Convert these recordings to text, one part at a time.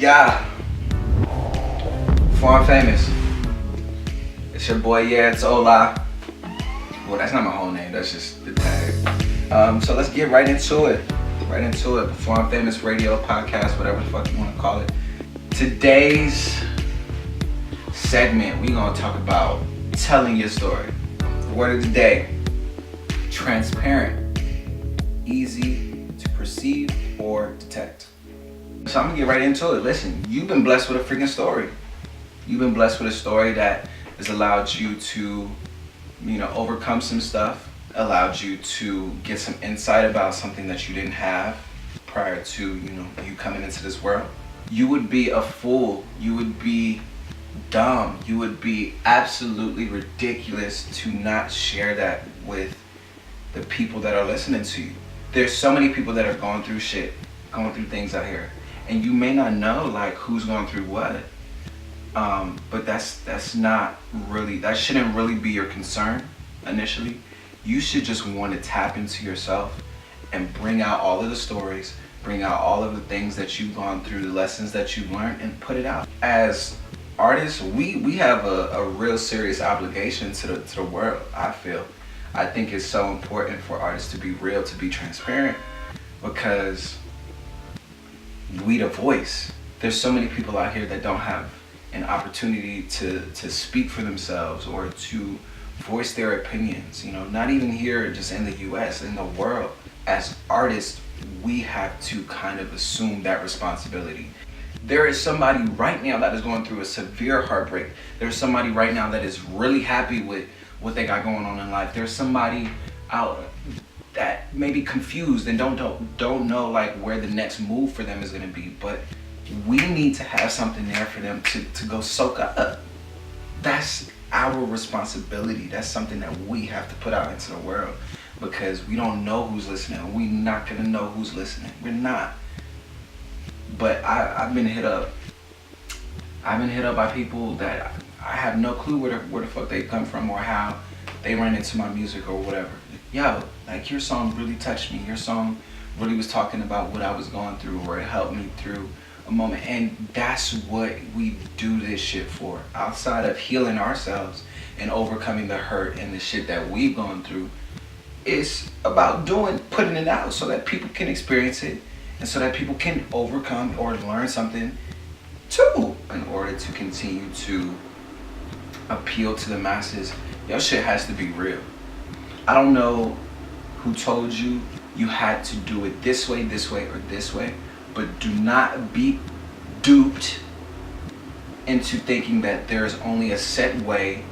Yeah, before I'm famous, it's your boy, yeah, it's Ola. Well, that's not my whole name, that's just the tag. So let's get right into it. Before I'm famous radio, podcast, whatever the fuck you want to call it. Today's segment, we gonna talk about telling your story. The word of the day, transparent, easy to perceive or detect. So I'm gonna get right into it. Listen, you've been blessed with a freaking story. You've been blessed with a story that has allowed you to, overcome some stuff, allowed you to get some insight about something that you didn't have prior to, you coming into this world. You would be a fool. You would be dumb. You would be absolutely ridiculous to not share that with the people that are listening to you. There's so many people that are going through shit, going through things out here, and you may not know who's going through what. But that's not really, that shouldn't really be your concern initially. You should just want to tap into yourself and bring out all of the stories, bring out all of the things that you've gone through, the lessons that you've learned, and put it out. As artists, we have a real serious obligation to the world, I feel. I think it's so important for artists to be real, to be transparent, because we the voice. There's so many people out here that don't have an opportunity to speak for themselves or to voice their opinions, not even here just in the US, in the world. As artists, we have to kind of assume that responsibility. There is somebody right now that is going through a severe heartbreak. There's somebody right now that is really happy with what they got going on in life. There's somebody out that may be confused and don't know where the next move for them is going to be, but we need to have something there for them to go soak up. That's our responsibility. That's something that we have to put out into the world, because we don't know who's listening. We're not going to know who's listening. We're not. But I've been hit up. I've been hit up by people that I have no clue where the fuck they come from or how they ran into my music or whatever. Yo, your song really touched me. Your song really was talking about what I was going through, or it helped me through a moment. And that's what we do this shit for. Outside of healing ourselves and overcoming the hurt and the shit that we've gone through, it's about putting it out so that people can experience it and so that people can overcome or learn something too, in order to continue to appeal to the masses. Your shit has to be real. I don't know who told you you had to do it this way, or this way, but do not be duped into thinking that there's only a set way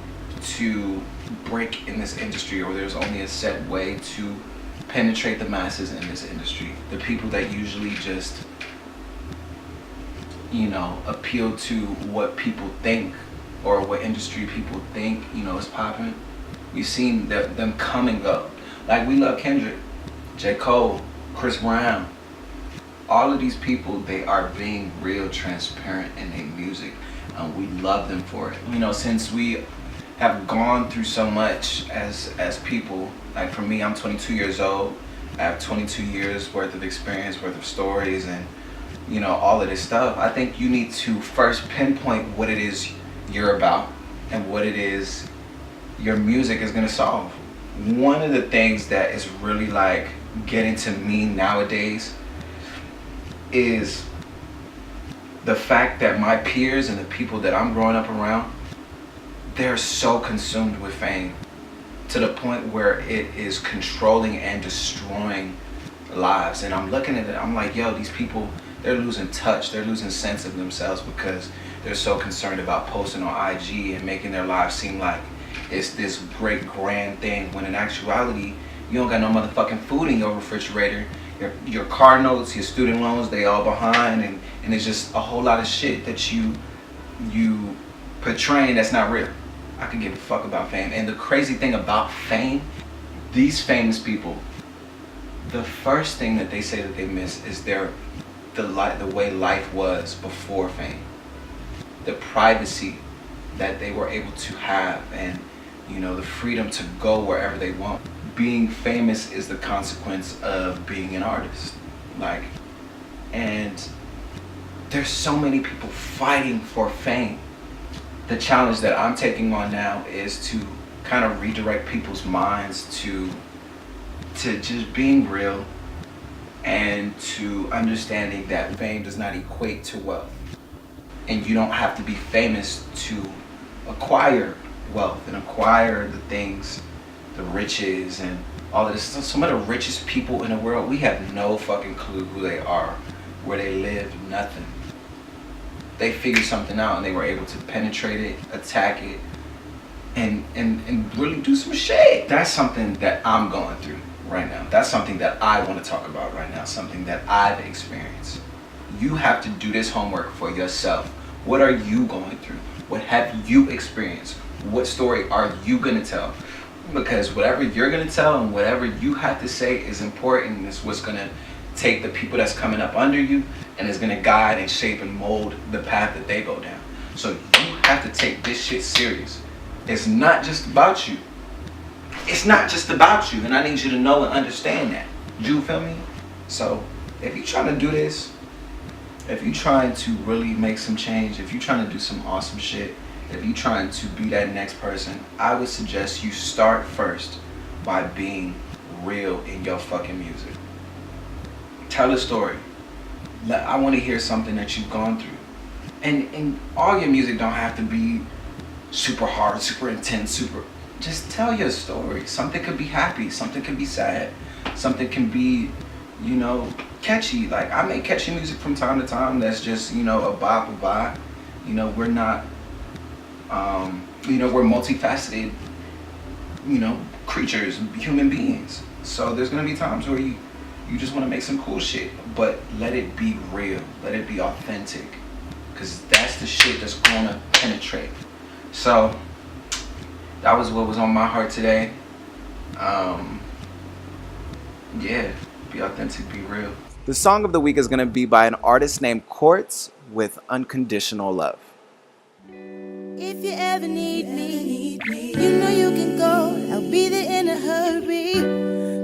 to break in this industry, or there's only a set way to penetrate the masses in this industry. The people that usually just, appeal to what people think or what industry people think, is popping. We've seen them come and go. We love Kendrick, J. Cole, Chris Brown. All of these people, they are being real transparent in their music, and we love them for it. Since we have gone through so much as people, for me, I'm 22 years old. I have 22 years worth of experience, worth of stories, and all of this stuff. I think you need to first pinpoint what it is you're about and what it is your music is going to solve. One of the things that is really getting to me nowadays is the fact that my peers and the people that I'm growing up around, they're so consumed with fame to the point where it is controlling and destroying lives. And I'm looking at it, I'm like, yo, these people, they're losing touch, they're losing sense of themselves, because they're so concerned about posting on IG and making their lives seem like it's this great grand thing, when in actuality, you don't got no motherfucking food in your refrigerator. Your car notes, your student loans, they all behind, and it's just a whole lot of shit that you portraying that's not real. I could give a fuck about fame. And the crazy thing about fame, these famous people, the first thing that they say that they miss is the way life was before fame. The privacy that they were able to have, and the freedom to go wherever they want. Being famous is the consequence of being an artist. And there's so many people fighting for fame. The challenge that I'm taking on now is to kind of redirect people's minds to just being real, and to understanding that fame does not equate to wealth. And you don't have to be famous to acquire wealth and acquire the things, the riches and all of this. Some of the richest people in the world, we have no fucking clue who they are, where they live, nothing. They figured something out and they were able to penetrate it, attack it, and really do some shit. That's something that I'm going through right now. That's something that I want to talk about right now, something that I've experienced. You have to do this homework for yourself. What are you going through? What have you experienced? What story are you going to tell? Because whatever you're going to tell and whatever you have to say is important, and it's what's going to take the people that's coming up under you and is going to guide and shape and mold the path that they go down. So you have to take this shit serious. It's not just about you. It's not just about you, and I need you to know and understand that. You feel me? So if you're trying to do this, if you're trying to really make some change, if you're trying to do some awesome shit, if you're trying to be that next person, I would suggest you start first by being real in your fucking music. Tell a story. I want to hear something that you've gone through. And all your music don't have to be super hard, super intense, just tell your story. Something could be happy, something could be sad, something can be, catchy. Like, I make catchy music from time to time that's just, a bop, a bop. We're not, we're multifaceted, creatures, human beings. So there's gonna be times where you just wanna make some cool shit, but let it be real, let it be authentic, because that's the shit that's gonna penetrate. So that was what was on my heart today. Yeah, be authentic, be real. The song of the week is gonna be by an artist named Quartz with Unconditional Love. If you ever need me, you know you can go. I'll be there in a hurry.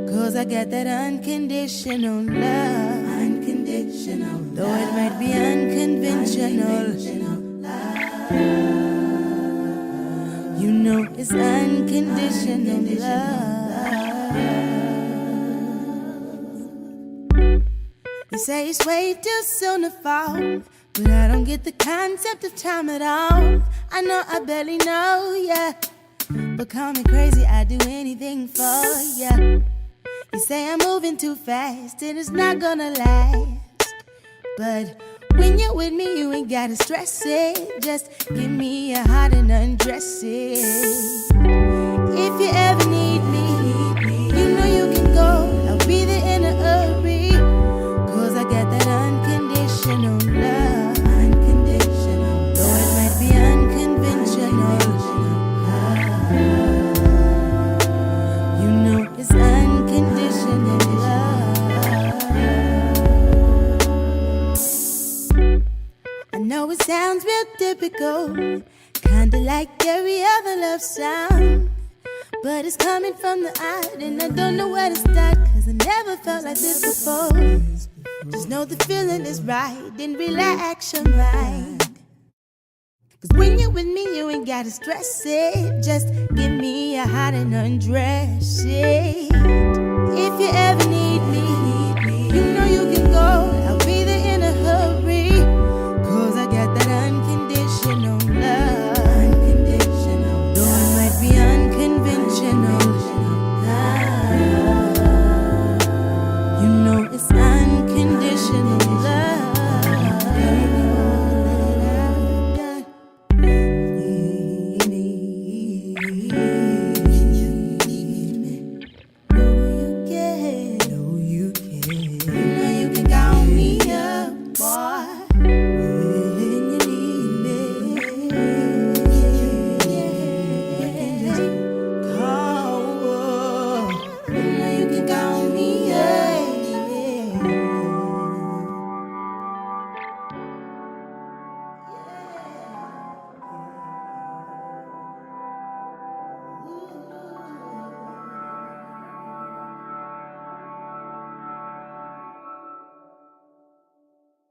Cause I got that unconditional love. Unconditional love. Though it might be unconventional. You know it's unconditional love. You say it's way too soon to fall, but I don't get the concept of time at all. I know I barely know ya, but call me crazy, I'd do anything for ya. You say I'm moving too fast and it's not gonna last, but when you're with me, you ain't gotta stress it. Just give me a heart and undress it. If you ever need me, you know you can go. I'll be there in a hurry. Cause I got that unconditional love. Unconditional. Though it might be unconventional. You know it's unconditional love. I know it sounds real typical, kinda like every other love sound, but it's coming from the heart and I don't know where to start. Cause I never felt like this before. Just know the feeling is right and relax your mind. Cause when you're with me, you ain't gotta stress it. Just give me a heart and undress it. If you ever need